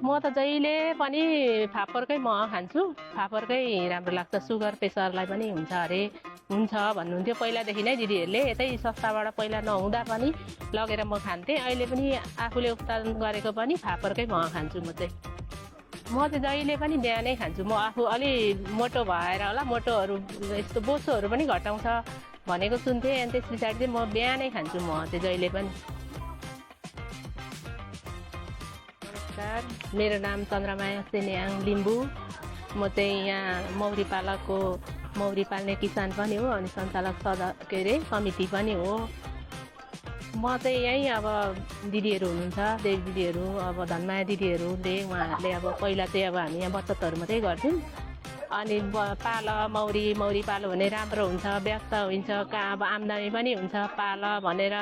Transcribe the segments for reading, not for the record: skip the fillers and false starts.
म त जहिले पनि फापरकै मह खान्छु। फापरकै राम्रो लाग्छ, सुगर प्रेसरलाई पनि हुन्छ अरे, हुन्छ भन्नुहुन्थ्यो पहिलादेखि नै दिदीहरूले। यतै सस्ताबाट पहिला नहुँदा पनि लगेर म खान्थेँ। अहिले पनि आफूले उत्पादन गरेको पनि फापरकै मह खान्छु म चाहिँ। म चाहिँ जहिले पनि बिहानै खान्छु। म आफू अलि मोटो भएर होला, मोटोहरू यस्तो बोसोहरू पनि घटाउँछ भनेको सुन्थेँ। अनि त्यस पछाडि चाहिँ म बिहानै खान्छु मह चाहिँ जहिले पनि। नमस्कार, मेरो नाम चन्द्रमाया सेन्याङ लिम्बू। म चाहिँ यहाँ मौरी पाल्ने किसान पनि हो अनि सञ्चालक समिति पनि हो। म चाहिँ यहीँ अब दिदीहरू हुनुहुन्छ, देवी दिदीहरू, अब धनमाया दिदीहरूले उहाँहरूले अब पहिला चाहिँ अब हामी यहाँ बचतहरू मात्रै गर्थ्यौँ। अनि पाल मौरी पालो भने राम्रो हुन्छ, व्यस्त हुन्छ, अब आम्दानी पनि हुन्छ, पाल भनेर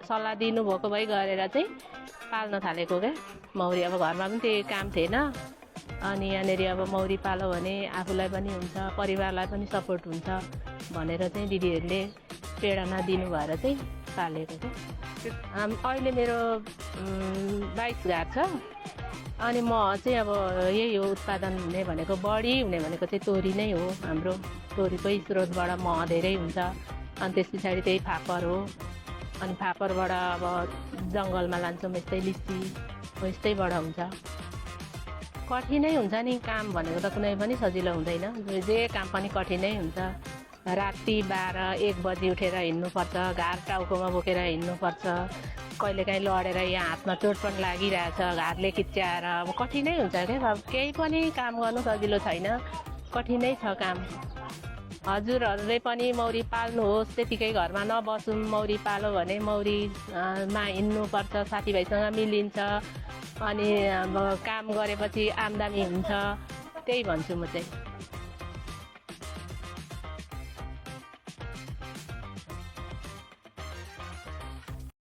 सल्लाह दिनुभएको भई गरेर चाहिँ पाल्न थालेको क्या मौरी। अब घरमा पनि त्यही काम थिएन। अनि यहाँनिर अब मौरी पालो भने आफूलाई पनि हुन्छ, परिवारलाई पनि सपोर्ट हुन्छ भनेर चाहिँ दिदीहरूले प्रेरणा दिनुभएर चाहिँ पालेको क्या। अहिले मेरो 22 घर छ। अनि म चाहिँ अब यही हो, उत्पादन हुने भनेको बढी हुने भनेको चाहिँ तोरी नै हो। हाम्रो तोरीकै स्रोतबाट मह धेरै हुन्छ। अनि त्यस पछाडि त्यही फापर हो। अनि फापरबाट अब जङ्गलमा लान्छौँ, यस्तै लिची हो, यस्तैबाट हुन्छ। कठिनै हुन्छ नि काम भनेको त, कुनै पनि सजिलो हुँदैन। जे काम पनि कठिनै हुन्छ। राति 12-1 बजी उठेर हिँड्नुपर्छ, घार टाउकोमा बोकेर हिँड्नुपर्छ। कहिलेकाहीँ लडेर यहाँ हातमा चोट पनि लागिरहेछ, घारले किच्याएर। अब कठिनै हुन्छ क्या, अब केही पनि काम गर्नु सजिलो छैन, कठिनै छ काम। हजुरहरूले पनि मौरी पाल्नुहोस्, त्यतिकै घरमा नबसौँ। मौरी पालो भने मौरीमा हिँड्नुपर्छ, साथीभाइसँग मिलिन्छ। अनि अब काम गरेपछि आम्दानी हुन्छ, त्यही भन्छु म चाहिँ।